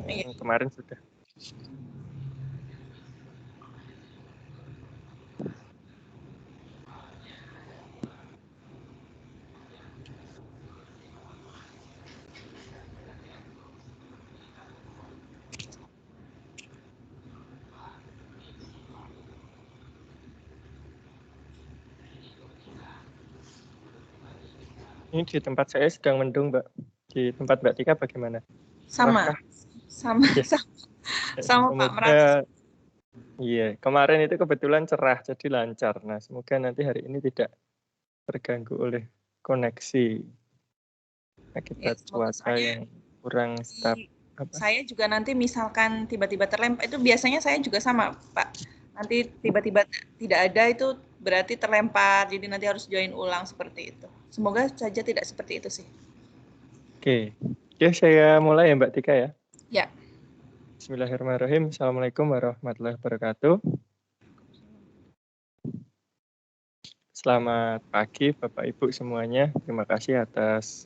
Yang kemarin sudah. Ini di tempat saya sedang mendung, Mbak. Di tempat Mbak Tika bagaimana? Sama, sama, Ya. sama Pak Merak. Iya, kemarin itu kebetulan cerah, jadi lancar. Nah, semoga nanti hari ini tidak terganggu oleh koneksi akibat cuaca yang kurang stabil. Saya juga nanti misalkan tiba-tiba terlempar, itu biasanya saya juga sama, Pak. Nanti tiba-tiba tidak ada, itu berarti terlempar, jadi nanti harus join ulang seperti itu. Semoga saja tidak seperti itu sih. Oke, saya mulai ya Mbak Tika ya. Ya. Bismillahirrahmanirrahim. Assalamualaikum warahmatullahi wabarakatuh. Selamat pagi Bapak Ibu semuanya. Terima kasih atas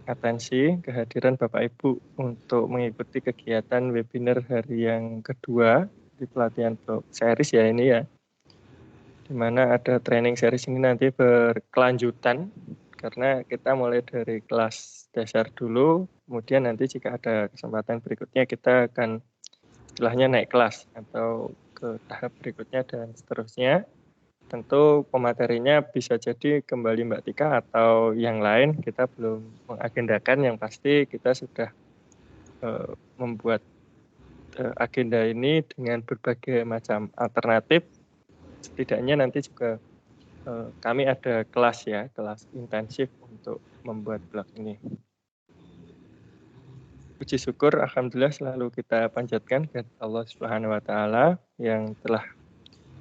atensi kehadiran Bapak Ibu untuk mengikuti kegiatan webinar hari yang kedua di pelatihan blog series ya ini ya. Di mana ada training series ini nanti berkelanjutan karena kita mulai dari kelas dasar dulu, kemudian nanti jika ada kesempatan berikutnya kita akan istilahnya naik kelas atau ke tahap berikutnya dan seterusnya. Tentu pematerinya bisa jadi kembali Mbak Tika atau yang lain, kita belum mengagendakan, yang pasti kita sudah membuat agenda ini dengan berbagai macam alternatif. Setidaknya nanti juga kami ada kelas ya, kelas intensif untuk membuat blog ini. Puji syukur, alhamdulillah selalu kita panjatkan ke Allah Subhanahu wa Ta'ala yang telah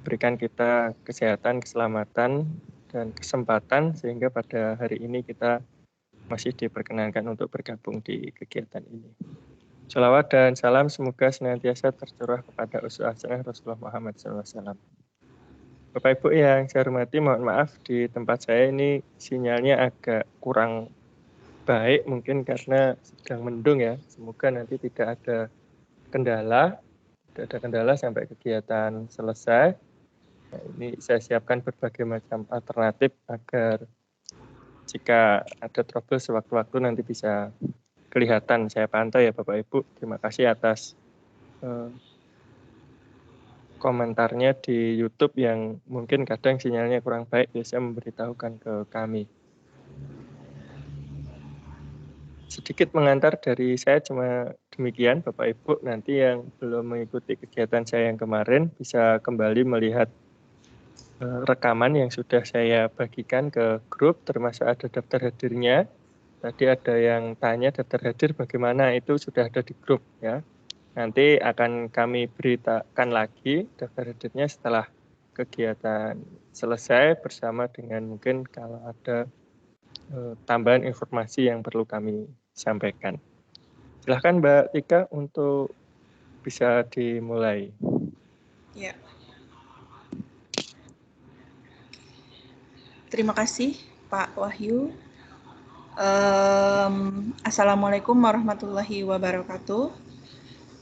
berikan kita kesehatan, keselamatan, dan kesempatan sehingga pada hari ini kita masih diperkenankan untuk bergabung di kegiatan ini. Shalawat dan salam semoga senantiasa tercurah kepada uswah hasanah Rasulullah Muhammad SAW. Bapak Ibu yang saya hormati, mohon maaf di tempat saya ini sinyalnya agak kurang baik mungkin karena sedang mendung ya. Semoga nanti tidak ada kendala sampai kegiatan selesai. Nah, ini saya siapkan berbagai macam alternatif agar jika ada trouble sewaktu-waktu nanti bisa kelihatan. Saya pantau ya Bapak Ibu. Terima kasih atas komentarnya di YouTube yang mungkin kadang sinyalnya kurang baik, biasa memberitahukan ke kami. Sedikit mengantar dari saya cuma demikian Bapak Ibu. Nanti yang belum mengikuti kegiatan saya yang kemarin bisa kembali melihat rekaman yang sudah saya bagikan ke grup, termasuk ada daftar hadirnya. Tadi ada yang tanya daftar hadir bagaimana, itu sudah ada di grup ya. Nanti akan kami beritakan lagi daftar hadirnya setelah kegiatan selesai bersama dengan mungkin kalau ada tambahan informasi yang perlu kami sampaikan. Silahkan Mbak Tika untuk bisa dimulai. Ya. Terima kasih Pak Wahyu. Assalamualaikum warahmatullahi wabarakatuh.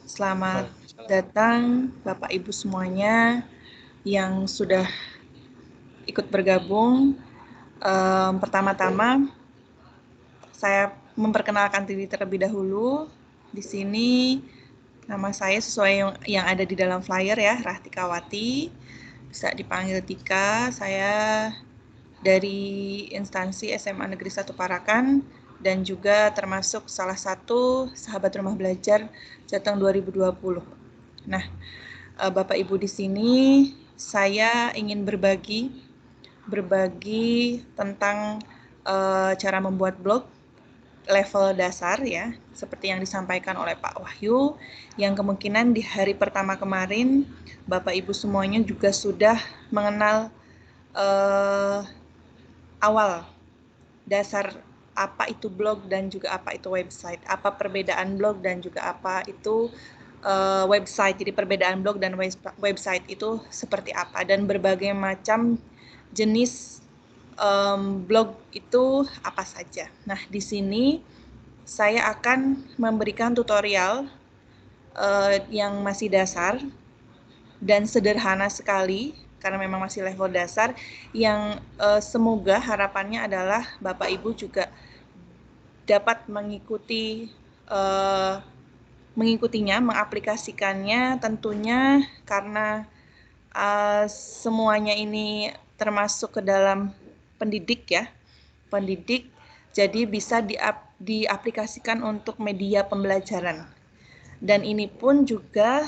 Selamat datang Bapak Ibu semuanya yang sudah ikut bergabung. Pertama-tama saya memperkenalkan diri terlebih dahulu. Di sini nama saya sesuai yang ada di dalam flyer ya, Rahtikawati. Bisa dipanggil Tika. Saya dari instansi SMA Negeri 1 Parakan dan juga termasuk salah satu sahabat rumah belajar Jateng 2020. Nah, Bapak Ibu di sini saya ingin berbagi tentang cara membuat blog level dasar ya, seperti yang disampaikan oleh Pak Wahyu, yang kemungkinan di hari pertama kemarin Bapak Ibu semuanya juga sudah mengenal awal dasar apa itu blog dan juga apa itu website, apa perbedaan blog dan juga apa itu website. Jadi perbedaan blog dan website itu seperti apa, dan berbagai macam jenis blog itu apa saja. Nah, di sini saya akan memberikan tutorial yang masih dasar dan sederhana sekali, karena memang masih level dasar, yang semoga harapannya adalah Bapak Ibu juga dapat mengikutinya, mengaplikasikannya, tentunya karena semuanya ini termasuk ke dalam pendidik ya, pendidik, jadi bisa diaplikasikan untuk media pembelajaran. Dan ini pun juga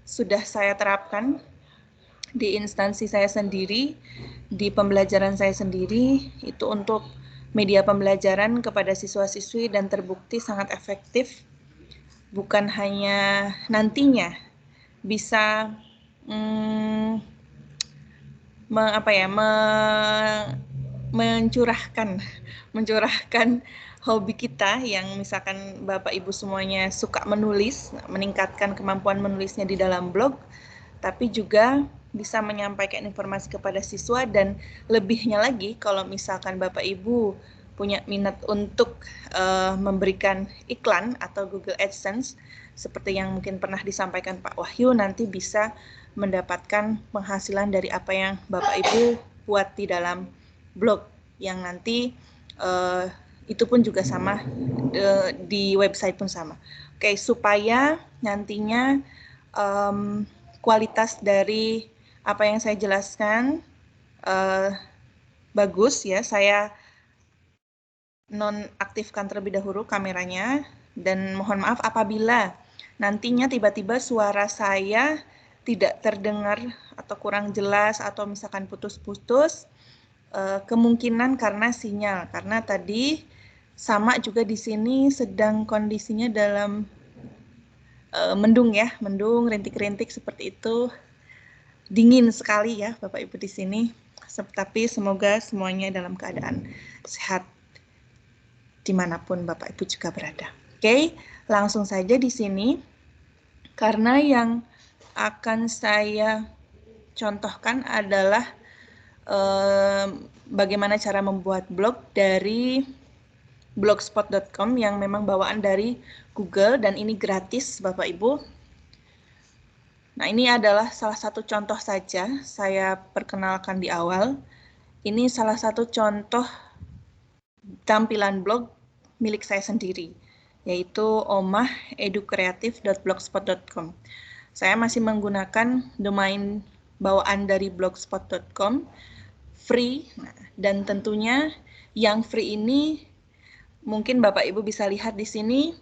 sudah saya terapkan di instansi saya sendiri, di pembelajaran saya sendiri, itu untuk media pembelajaran kepada siswa-siswi dan terbukti sangat efektif, bukan hanya nantinya bisa mencurahkan hobi kita yang misalkan Bapak Ibu semuanya suka menulis, meningkatkan kemampuan menulisnya di dalam blog, tapi juga bisa menyampaikan informasi kepada siswa, dan lebihnya lagi kalau misalkan Bapak Ibu punya minat untuk memberikan iklan atau Google AdSense seperti yang mungkin pernah disampaikan Pak Wahyu, nanti bisa mendapatkan penghasilan dari apa yang Bapak Ibu buat di dalam blog, yang nanti itu pun juga sama, di website pun sama. Oke, supaya nantinya kualitas dari apa yang saya jelaskan bagus ya, saya nonaktifkan terlebih dahulu kameranya, dan mohon maaf apabila nantinya tiba-tiba suara saya tidak terdengar atau kurang jelas atau misalkan putus-putus, kemungkinan karena sinyal, karena tadi sama juga di sini sedang kondisinya dalam mendung ya, mendung, rintik-rintik seperti itu, dingin sekali ya Bapak Ibu di sini, tapi semoga semuanya dalam keadaan sehat dimanapun Bapak Ibu juga berada. Oke, langsung saja di sini, karena yang akan saya contohkan adalah bagaimana cara membuat blog dari blogspot.com yang memang bawaan dari Google, dan ini gratis Bapak Ibu. Nah, ini adalah salah satu contoh saja saya perkenalkan di awal. Ini salah satu contoh tampilan blog milik saya sendiri, yaitu omah.edukreatif.blogspot.com. Saya masih menggunakan domain bawaan dari blogspot.com, free, dan tentunya yang free ini mungkin Bapak Ibu bisa lihat di sini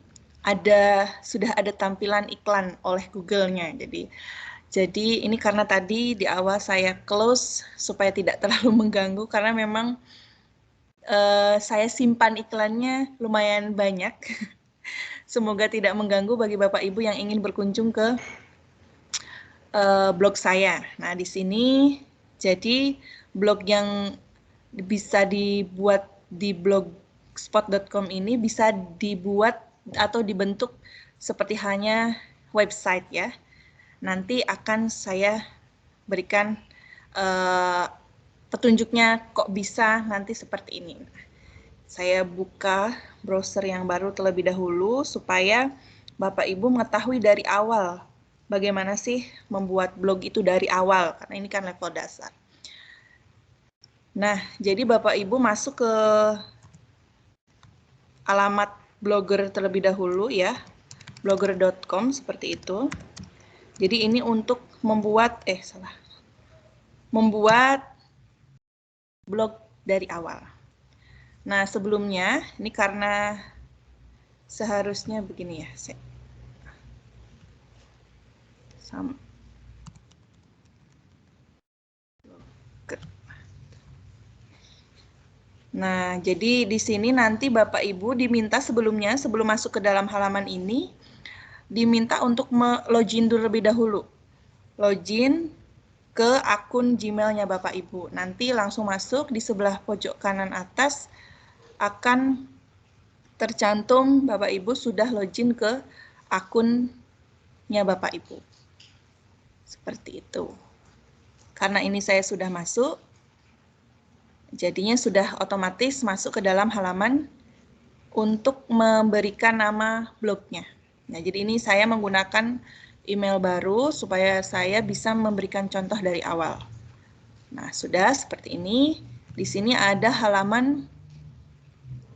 sudah ada tampilan iklan oleh Google-nya. Jadi ini karena tadi di awal saya close supaya tidak terlalu mengganggu, karena memang saya simpan iklannya lumayan banyak. Semoga tidak mengganggu bagi Bapak Ibu yang ingin berkunjung ke blog saya. Nah, di sini jadi blog yang bisa dibuat di blogspot.com ini bisa dibuat atau dibentuk seperti halnya website ya. Nanti akan saya berikan petunjuknya kok bisa nanti seperti ini. Saya buka browser yang baru terlebih dahulu supaya Bapak Ibu mengetahui dari awal bagaimana sih membuat blog itu dari awal, karena ini kan level dasar. Nah, jadi Bapak Ibu masuk ke alamat blogger terlebih dahulu ya, blogger.com seperti itu. Jadi ini untuk membuat blog dari awal. Nah, sebelumnya ini karena seharusnya begini ya. Nah, jadi di sini nanti Bapak Ibu diminta sebelum masuk ke dalam halaman ini, diminta untuk login dulu lebih dahulu. Login ke akun Gmail-nya Bapak Ibu. Nanti langsung masuk di sebelah pojok kanan atas akan tercantum Bapak Ibu sudah login ke akunnya Bapak Ibu. Seperti itu. Karena ini saya sudah masuk, jadinya sudah otomatis masuk ke dalam halaman untuk memberikan nama blognya. Nah, jadi ini saya menggunakan email baru supaya saya bisa memberikan contoh dari awal. Nah, sudah seperti ini. Di sini ada halaman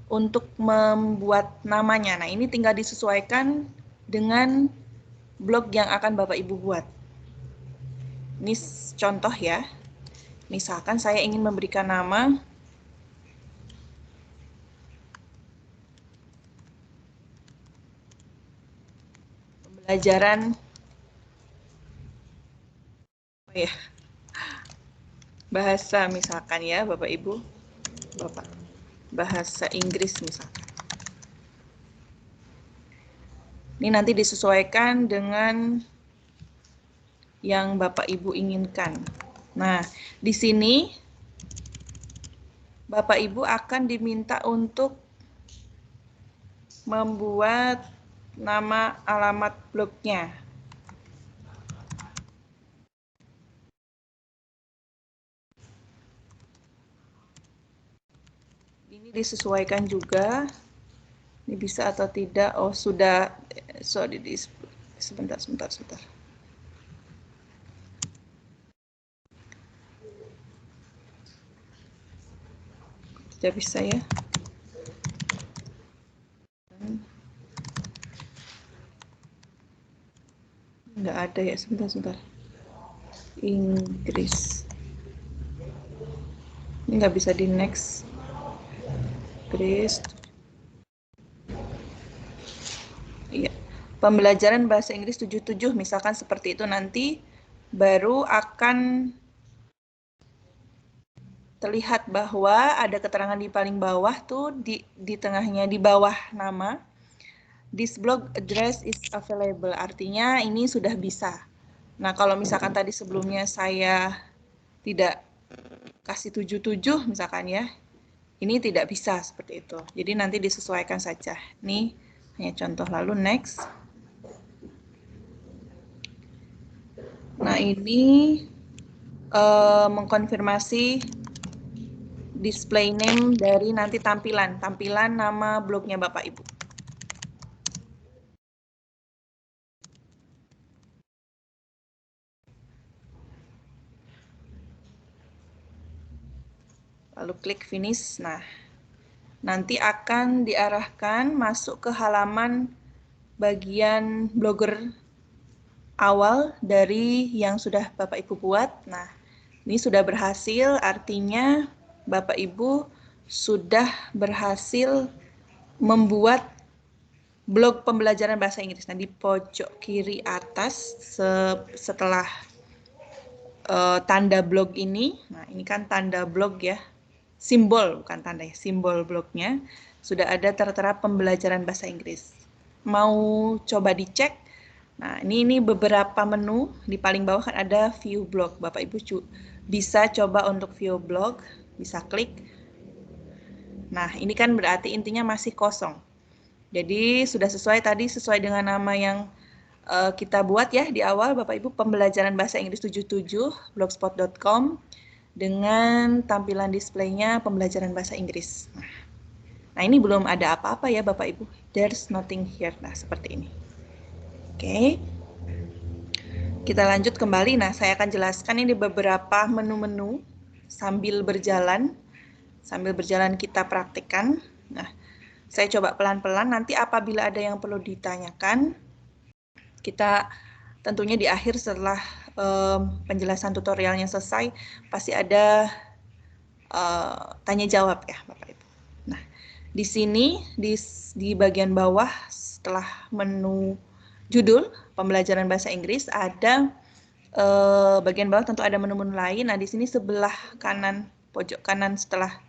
untuk membuat namanya. Nah, ini tinggal disesuaikan dengan blog yang akan Bapak Ibu buat. Ini contoh ya. Misalkan saya ingin memberikan nama pembelajaran bahasa misalkan ya Bapak Ibu. Bahasa Inggris misalkan. Ini nanti disesuaikan dengan yang Bapak Ibu inginkan. Nah, di sini Bapak Ibu akan diminta untuk membuat nama alamat blognya. Ini disesuaikan juga. Ini bisa atau tidak? Oh, sudah. Sorry, sebentar. Tidak bisa ya. Nggak ada ya, sebentar. Inggris. Ini nggak bisa di next. Inggris. Iya. Pembelajaran bahasa Inggris 77 misalkan seperti itu, nanti baru akan terlihat bahwa ada keterangan di paling bawah tuh, di tengahnya di bawah nama, this blog address is available, artinya ini sudah bisa. Nah, kalau misalkan tadi sebelumnya saya tidak kasih 77 misalkan ya, ini tidak bisa seperti itu. Jadi nanti disesuaikan saja. Ini hanya contoh, lalu next. Nah, ini mengkonfirmasi display name dari nanti tampilan nama blognya Bapak Ibu. Lalu klik finish. Nah, nanti akan diarahkan masuk ke halaman bagian blogger awal dari yang sudah Bapak Ibu buat. Nah, ini sudah berhasil, artinya Bapak Ibu sudah berhasil membuat blog pembelajaran bahasa Inggris. Nah, di pojok kiri atas setelah tanda blog ini, nah ini kan tanda blog ya, simbol bukan tanda ya, simbol blognya sudah ada tertera pembelajaran bahasa Inggris. Mau coba dicek? Nah, ini beberapa menu, di paling bawah kan ada view blog. Bapak Ibu bisa coba untuk view blog, bisa klik. Nah, ini kan berarti intinya masih kosong. Jadi sudah sesuai tadi, sesuai dengan nama yang kita buat ya di awal, Bapak Ibu, pembelajaran bahasa Inggris 77 blogspot.com dengan tampilan displaynya pembelajaran bahasa Inggris. Nah, ini belum ada apa-apa ya Bapak Ibu. There's nothing here. Nah, seperti ini. Oke. Kita lanjut kembali. Nah, saya akan jelaskan ini beberapa menu-menu sambil berjalan kita praktikkan. Nah, saya coba pelan-pelan, nanti apabila ada yang perlu ditanyakan, kita tentunya di akhir setelah penjelasan tutorialnya selesai, pasti ada tanya jawab ya Bapak Ibu. Nah, di sini di bagian bawah setelah menu judul pembelajaran bahasa Inggris ada bagian bawah tentu ada menu-menu lain. Nah, di sini sebelah kanan, pojok kanan setelah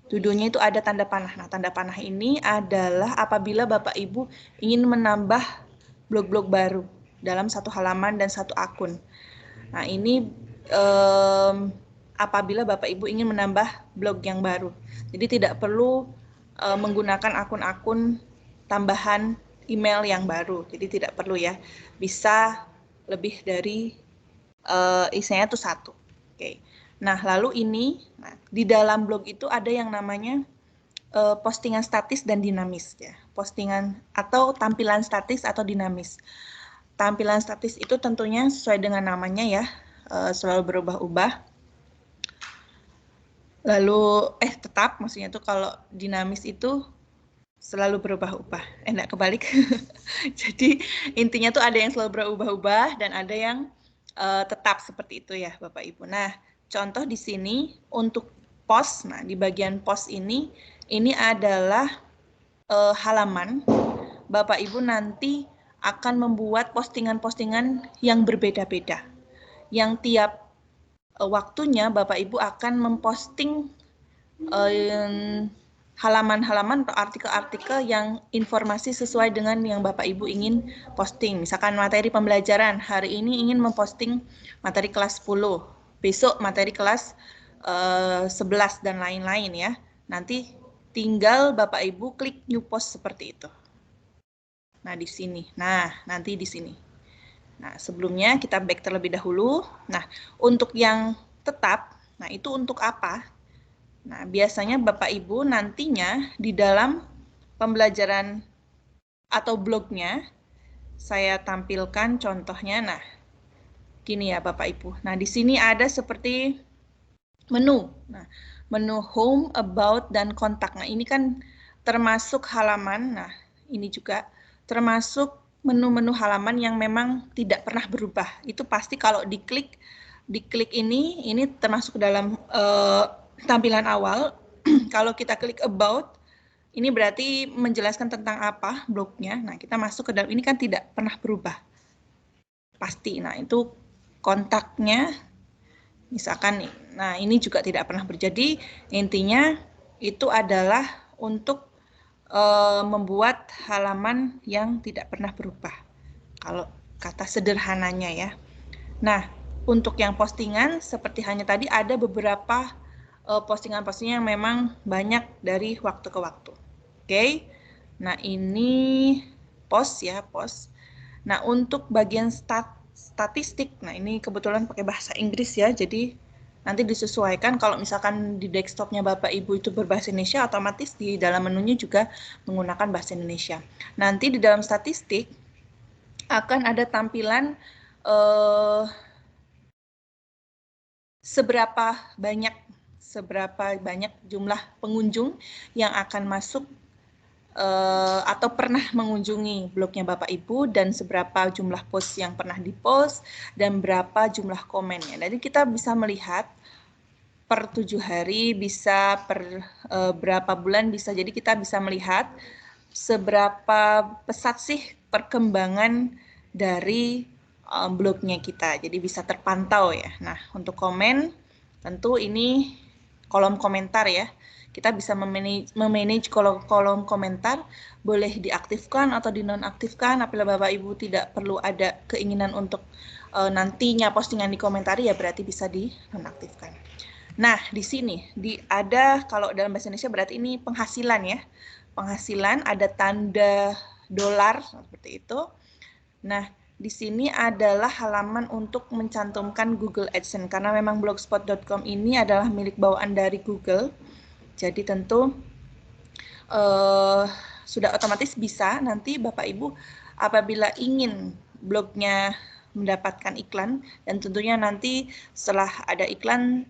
judulnya itu ada tanda panah. Nah, tanda panah ini adalah apabila Bapak Ibu ingin menambah blog-blog baru dalam satu halaman dan satu akun. Nah, ini apabila Bapak Ibu ingin menambah blog yang baru. Jadi tidak perlu menggunakan akun-akun tambahan email yang baru. Jadi tidak perlu ya. Bisa lebih dari isinya itu satu. Oke. Nah, lalu ini di dalam blog itu ada yang namanya postingan statis dan dinamis ya. Postingan atau tampilan statis atau dinamis. Tampilan statis itu tentunya sesuai dengan namanya ya, selalu berubah-ubah. Lalu tetap, maksudnya itu kalau dinamis itu selalu berubah-ubah. Enggak kebalik. Jadi intinya tuh ada yang selalu berubah-ubah dan ada yang tetap seperti itu ya Bapak Ibu. Nah, contoh di sini untuk post. Nah, di bagian post ini adalah halaman. Bapak Ibu nanti akan membuat postingan-postingan yang berbeda-beda. Yang tiap waktunya Bapak Ibu akan memposting halaman-halaman atau artikel-artikel yang informasi sesuai dengan yang Bapak Ibu ingin posting. Misalkan materi pembelajaran, hari ini ingin memposting materi kelas 10, besok materi kelas 11 dan lain-lain ya. Nanti tinggal Bapak Ibu klik new post seperti itu. Nah, di sini. Nah, nanti di sini. Nah, sebelumnya kita back terlebih dahulu. Nah, untuk yang tetap, nah itu untuk apa? Nah, biasanya Bapak Ibu nantinya di dalam pembelajaran atau blognya, saya tampilkan contohnya. Nah, gini ya Bapak Ibu. Nah, di sini ada seperti menu. Nah, menu home, about, dan kontak. Nah, ini kan termasuk halaman. Nah, ini juga termasuk menu-menu halaman yang memang tidak pernah berubah. Itu pasti kalau diklik ini termasuk dalam tampilan awal. Kalau kita klik about, ini berarti menjelaskan tentang apa blognya. Nah, kita masuk ke dalam ini kan tidak pernah berubah. Pasti. Nah, itu kontaknya. Misalkan nih, nah ini juga tidak pernah berjadi. Intinya itu adalah untuk membuat halaman yang tidak pernah berubah. Kalau kata sederhananya ya. Nah, untuk yang postingan seperti hanya tadi ada beberapa postingan-postingan yang memang banyak dari waktu ke waktu. Oke. Nah, ini post ya, post. Nah, untuk bagian statistik, nah ini kebetulan pakai bahasa Inggris ya, jadi nanti disesuaikan. Kalau misalkan di desktopnya Bapak Ibu itu berbahasa Indonesia, otomatis di dalam menunya juga menggunakan bahasa Indonesia. Nanti di dalam statistik akan ada tampilan seberapa banyak jumlah pengunjung yang akan masuk atau pernah mengunjungi blognya Bapak Ibu, dan seberapa jumlah post yang pernah dipost dan berapa jumlah komennya. Jadi kita bisa melihat per 7 hari, bisa per berapa bulan bisa. Jadi kita bisa melihat seberapa pesat sih perkembangan dari blognya kita. Jadi bisa terpantau ya. Nah, untuk komen tentu ini kolom komentar ya. Kita bisa memanage kolom komentar, boleh diaktifkan atau dinonaktifkan. Apabila Bapak Ibu tidak perlu ada keinginan untuk nantinya postingan dikomentari, ya berarti bisa dinonaktifkan. Nah, di sini ada, kalau dalam bahasa Indonesia berarti ini penghasilan ya. Penghasilan, ada tanda dolar seperti itu. Nah, di sini adalah halaman untuk mencantumkan Google AdSense, karena memang blogspot.com ini adalah milik bawaan dari Google. Jadi tentu sudah otomatis bisa nanti Bapak Ibu apabila ingin blognya mendapatkan iklan, dan tentunya nanti setelah ada iklan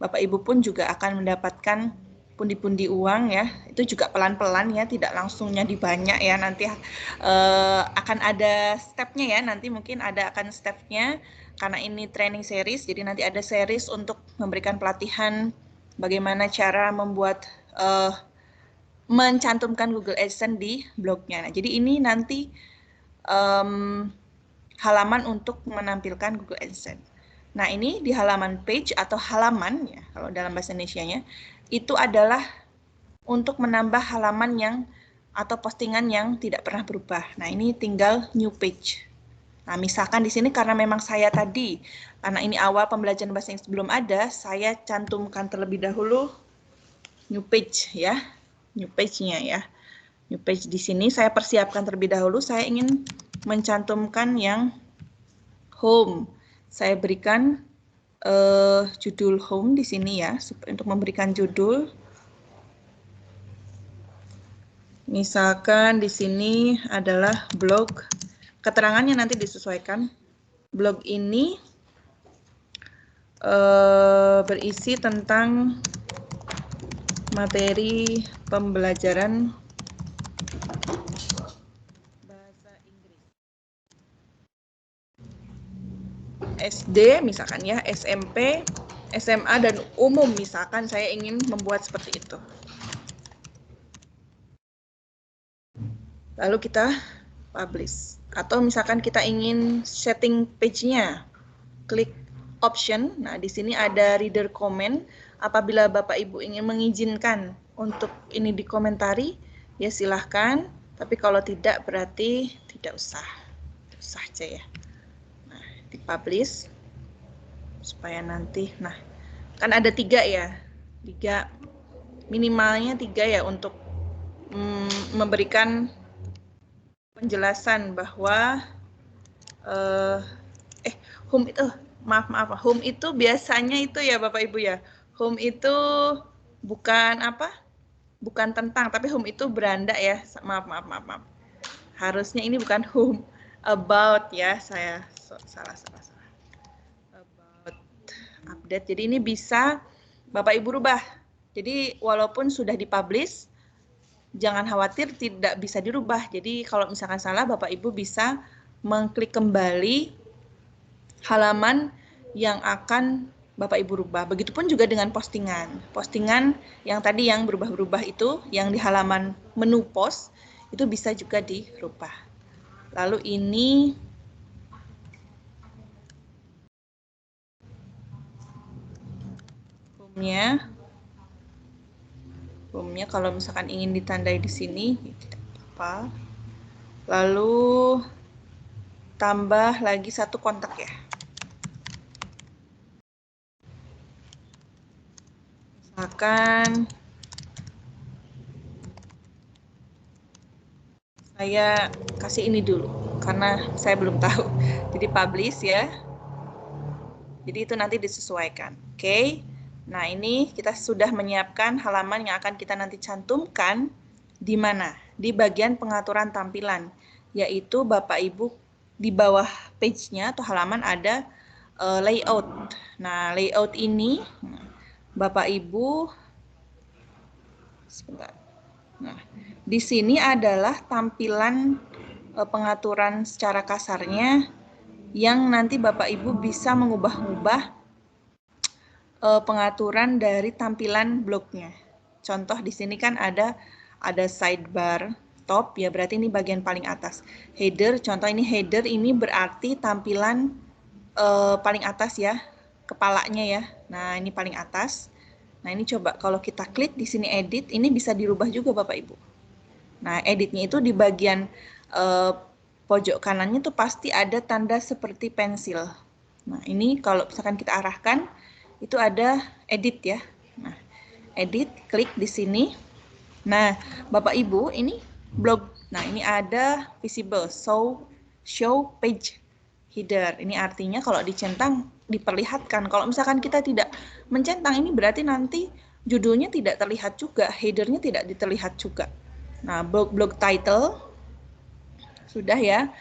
Bapak Ibu pun juga akan mendapatkan pundi-pundi uang ya. Itu juga pelan-pelan ya, tidak langsungnya dibanyak ya. Nanti akan ada stepnya ya, nanti mungkin akan stepnya, karena ini training series, jadi nanti ada series untuk memberikan pelatihan bagaimana cara membuat mencantumkan Google AdSense di blognya. Nah, jadi ini nanti halaman untuk menampilkan Google AdSense. Nah, ini di halaman page atau halaman ya, kalau dalam bahasa Indonesianya, itu adalah untuk menambah halaman yang atau postingan yang tidak pernah berubah. Nah, ini tinggal new page. Nah, misalkan di sini karena memang saya tadi, karena ini awal pembelajaran bahasa Inggris belum ada, saya cantumkan terlebih dahulu new page ya. New page-nya ya. New page di sini saya persiapkan terlebih dahulu, saya ingin mencantumkan yang home. Saya berikan judul home di sini ya, untuk memberikan judul. Misalkan di sini adalah blog, keterangannya nanti disesuaikan. Blog ini berisi tentang materi pembelajaran bahasa Inggris. SD misalkan ya, SMP, SMA, dan umum misalkan saya ingin membuat seperti itu. Lalu kita publish. Atau misalkan kita ingin setting page-nya, klik option. Nah, di sini ada reader comment. Apabila Bapak Ibu ingin mengizinkan untuk ini dikomentari, ya silahkan. Tapi kalau tidak, berarti tidak usah. Usah aja ya. Nah, dipublish supaya nanti, nah, kan ada 3 ya. 3, minimalnya 3 ya untuk memberikan penjelasan bahwa home itu, maaf, home itu biasanya itu ya Bapak Ibu ya, home itu bukan apa, bukan tentang, tapi home itu beranda ya, maaf. Harusnya ini bukan home, about ya, saya salah. About update, jadi ini bisa Bapak Ibu rubah. Jadi walaupun sudah dipublish, jangan khawatir tidak bisa dirubah. Jadi kalau misalkan salah, Bapak Ibu bisa mengklik kembali halaman yang akan Bapak Ibu rubah. Begitupun juga dengan postingan. Postingan yang tadi yang berubah-ubah itu, yang di halaman menu post, itu bisa juga dirubah. Lalu ini home-nya kalau misalkan ingin ditandai di sini, ya tidak apa-apa. Lalu tambah lagi 1 kontak ya. Misalkan saya kasih ini dulu karena saya belum tahu. Jadi publish ya. Jadi itu nanti disesuaikan. Oke. Nah, ini kita sudah menyiapkan halaman yang akan kita nanti cantumkan di mana? Di bagian pengaturan tampilan, yaitu Bapak Ibu di bawah page-nya atau halaman ada layout. Nah, layout ini Bapak Ibu sebentar. Nah, di sini adalah tampilan pengaturan secara kasarnya yang nanti Bapak Ibu bisa mengubah-ubah pengaturan dari tampilan blognya. Contoh di sini kan ada sidebar top ya, berarti ini bagian paling atas. Header, contoh ini header, ini berarti tampilan paling atas ya, kepalanya ya. Nah, ini paling atas. Nah, ini coba kalau kita klik di sini edit, ini bisa dirubah juga Bapak Ibu. Nah, editnya itu di bagian pojok kanannya tuh pasti ada tanda seperti pensil. Nah, ini kalau misalkan kita arahkan, itu ada edit ya. Nah, edit, klik di sini. Nah, Bapak Ibu, ini blog. Nah, ini ada visible, show page header. Ini artinya kalau dicentang diperlihatkan. Kalau misalkan kita tidak mencentang, ini berarti nanti judulnya tidak terlihat juga, headernya tidak terlihat juga. Nah, blog title sudah ya.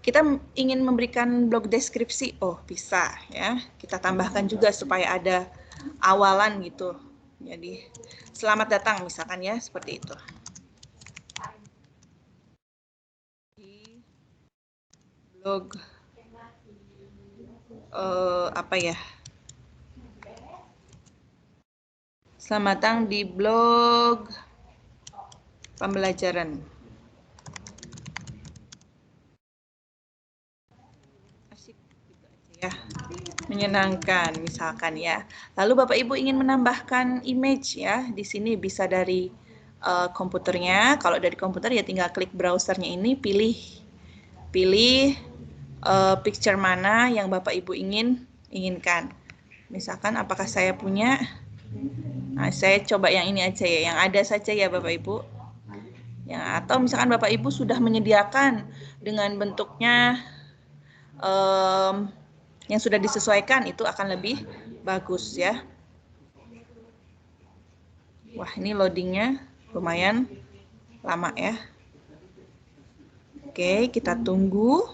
Kita ingin memberikan blog deskripsi, oh bisa ya. Kita tambahkan juga supaya ada awalan gitu. Jadi selamat datang misalkan ya, seperti itu. Di blog apa ya? Selamat datang di blog pembelajaran. Asik gitu aja ya. Menyenangkan misalkan ya. Lalu Bapak Ibu ingin menambahkan image ya. Di sini bisa dari komputernya. Kalau dari komputer ya tinggal klik browsernya ini, pilih picture mana yang Bapak Ibu inginkan. Misalkan apakah saya punya. Nah, saya coba yang ini aja ya, yang ada saja ya Bapak Ibu. Ya, atau misalkan Bapak Ibu sudah menyediakan dengan bentuknya yang sudah disesuaikan, itu akan lebih bagus ya. Wah, ini loadingnya lumayan. lama ya. Oke, kita tunggu.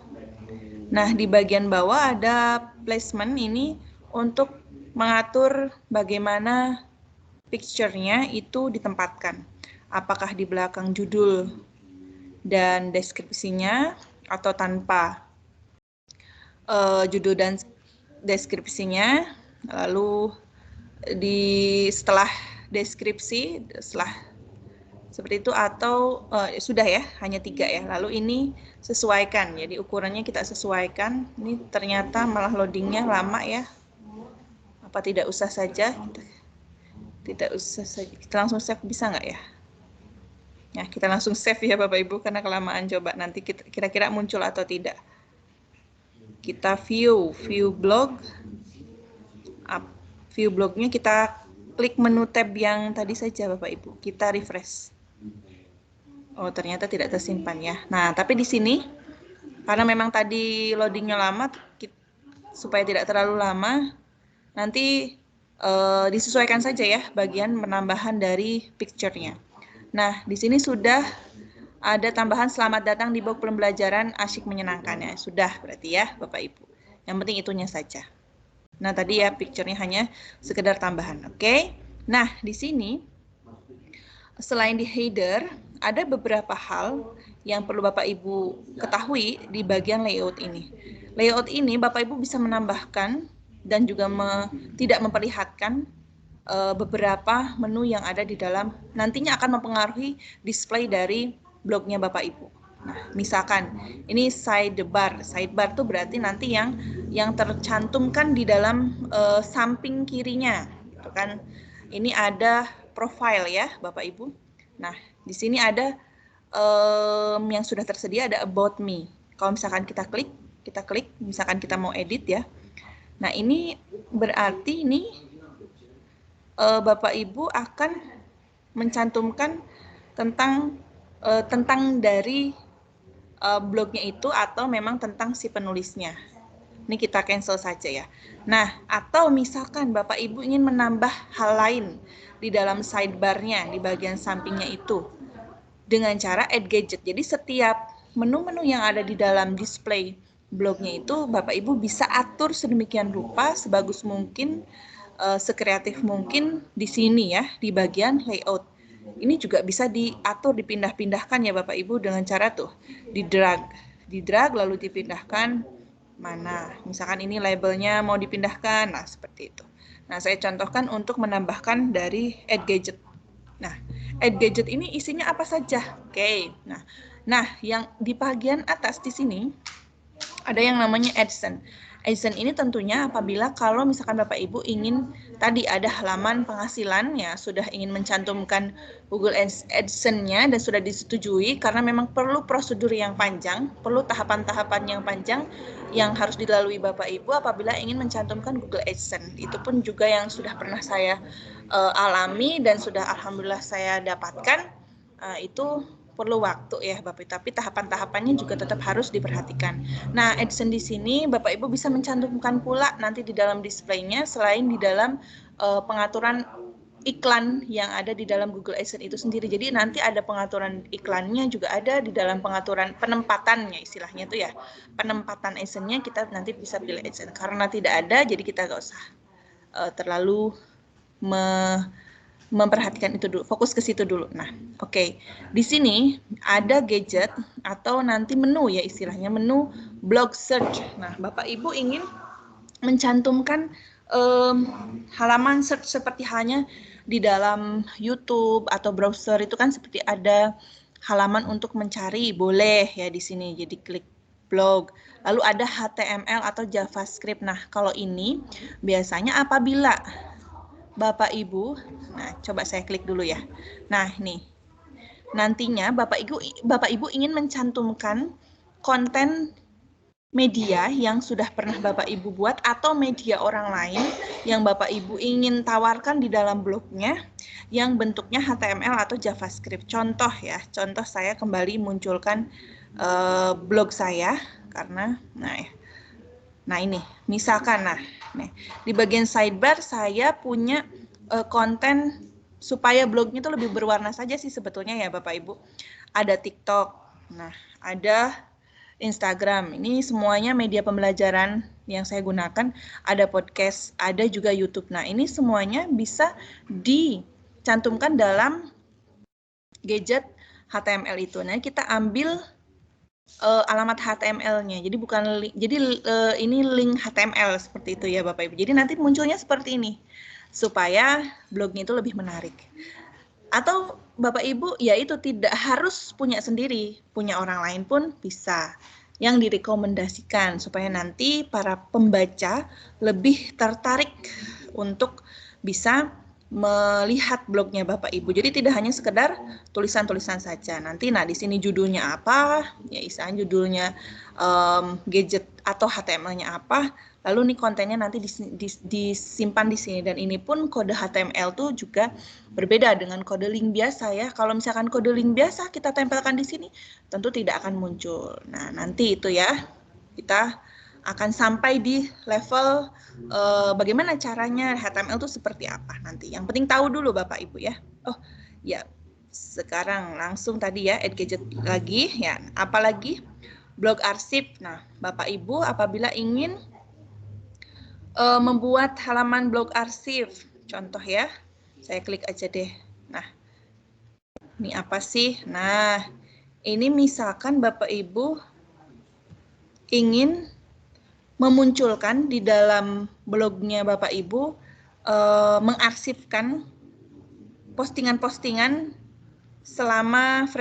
Nah, di bagian bawah ada placement ini untuk mengatur bagaimana picture-nya itu ditempatkan. Apakah di belakang judul dan deskripsinya atau tanpa judul dan deskripsinya. Lalu setelah deskripsi, setelah seperti itu, atau sudah ya, hanya 3 ya. Lalu ini sesuaikan, jadi ukurannya kita sesuaikan. Ini ternyata malah loadingnya lama ya. Apa tidak usah saja? Tidak usah saja. Kita langsung save bisa nggak ya? Ya, kita langsung save ya Bapak Ibu, karena kelamaan coba nanti kira-kira muncul atau tidak. Kita view blog. View blognya kita klik menu tab yang tadi saja Bapak Ibu. Kita refresh. Oh, ternyata tidak tersimpan ya. Nah, tapi di sini karena memang tadi loadingnya lama, supaya tidak terlalu lama, nanti disesuaikan saja ya bagian penambahan dari picture-nya. Nah, di sini sudah ada tambahan selamat datang di blog pembelajaran asyik menyenangkannya. Sudah berarti ya Bapak Ibu. Yang penting itunya saja. Nah, tadi ya picture-nya hanya sekedar tambahan. Oke. Nah, di sini selain di header, ada beberapa hal yang perlu Bapak Ibu ketahui di bagian layout ini. Layout ini Bapak Ibu bisa menambahkan dan juga tidak memperlihatkan beberapa menu yang ada di dalam, nantinya akan mempengaruhi display dari blognya Bapak Ibu. Nah, misalkan ini sidebar. Sidebar itu berarti nanti yang tercantumkan di dalam samping kirinya, gitu kan. Ini ada profile ya, Bapak Ibu. Nah, di sini ada yang sudah tersedia, ada about me. Kalau misalkan kita klik, misalkan kita mau edit ya. Nah, ini berarti ini Bapak Ibu akan mencantumkan tentang dari blognya itu, atau memang tentang si penulisnya. Ini kita cancel saja ya. Nah, atau misalkan Bapak Ibu ingin menambah hal lain di dalam sidebar-nya, di bagian sampingnya itu, dengan cara add gadget. Jadi setiap menu-menu yang ada di dalam display blognya itu Bapak Ibu bisa atur sedemikian rupa, sebagus mungkin, sekreatif mungkin di sini ya, di bagian layout. Ini juga bisa diatur, dipindah-pindahkan ya Bapak Ibu dengan cara tuh di drag lalu dipindahkan mana. Misalkan ini labelnya mau dipindahkan, nah seperti itu. Nah, saya contohkan untuk menambahkan dari add gadget. Nah, add gadget ini isinya apa saja? Oke. Nah, yang di bagian atas di sini ada yang namanya AdSense. AdSense ini tentunya apabila kalau misalkan Bapak Ibu ingin, tadi ada halaman penghasilan ya, sudah ingin mencantumkan Google AdSense-nya dan sudah disetujui, karena memang perlu prosedur yang panjang, perlu tahapan-tahapan yang panjang yang harus dilalui Bapak Ibu apabila ingin mencantumkan Google AdSense. Itu pun juga yang sudah pernah saya alami dan sudah alhamdulillah saya dapatkan. Itu perlu waktu ya Bapak Ibu, tapi tahapan-tahapannya juga tetap harus diperhatikan. Nah, AdSense di sini Bapak Ibu bisa mencantumkan pula nanti di dalam displaynya, selain di dalam pengaturan iklan yang ada di dalam Google AdSense itu sendiri. Jadi nanti ada pengaturan iklannya, juga ada di dalam pengaturan penempatannya, istilahnya itu ya. Penempatan AdSense-nya kita nanti bisa pilih AdSense. Karena tidak ada, jadi kita nggak usah terlalu memperhatikan itu dulu, fokus ke situ dulu. Nah, oke. Di sini ada gadget atau nanti menu ya, istilahnya menu blog search. Nah, Bapak Ibu ingin mencantumkan halaman search seperti halnya di dalam YouTube atau browser itu kan seperti ada halaman untuk mencari, boleh ya di sini. Jadi klik blog. Lalu ada HTML atau JavaScript. Nah, kalau ini biasanya apabila Bapak Ibu, nah coba saya klik dulu ya. Nah, nih. Nantinya Bapak Ibu ingin mencantumkan konten media yang sudah pernah Bapak Ibu buat atau media orang lain yang Bapak Ibu ingin tawarkan di dalam blognya yang bentuknya HTML atau JavaScript. Contoh ya, contoh saya kembali munculkan blog saya karena nah ini misalkan nih, di bagian sidebar saya punya konten supaya blognya itu lebih berwarna saja sih sebetulnya ya Bapak Ibu. Ada TikTok, nah ada Instagram, ini semuanya media pembelajaran yang saya gunakan, ada podcast, ada juga YouTube. Nah ini semuanya bisa dicantumkan dalam gadget HTML itu. Nah kita ambil alamat HTML-nya. Jadi bukan ini link HTML seperti itu ya Bapak Ibu. Jadi nanti munculnya seperti ini supaya blognya itu lebih menarik. Atau Bapak Ibu ya itu tidak harus punya sendiri, punya orang lain pun bisa. Yang direkomendasikan supaya nanti para pembaca lebih tertarik untuk bisa melihat blognya Bapak Ibu. Jadi tidak hanya sekedar tulisan-tulisan saja. Nanti di sini judulnya apa? Ya istilahnya judulnya gadget atau HTML-nya apa? Lalu nih kontennya nanti disimpan di sini. Dan ini pun kode HTML tuh juga berbeda dengan kode link biasa ya. Kalau misalkan kode link biasa kita tempelkan di sini, tentu tidak akan muncul. Nah nanti itu ya kita akan sampai di level bagaimana caranya HTML itu seperti apa nanti. Yang penting tahu dulu Bapak Ibu ya. Oh ya, sekarang langsung tadi ya, add gadget lagi ya. Apalagi blog arsip. Nah Bapak Ibu apabila ingin membuat halaman blog arsip, contoh ya, saya klik aja deh. Nah ini apa sih? Nah ini misalkan Bapak Ibu ingin memunculkan di dalam blognya Bapak Ibu mengarsipkan postingan-postingan selama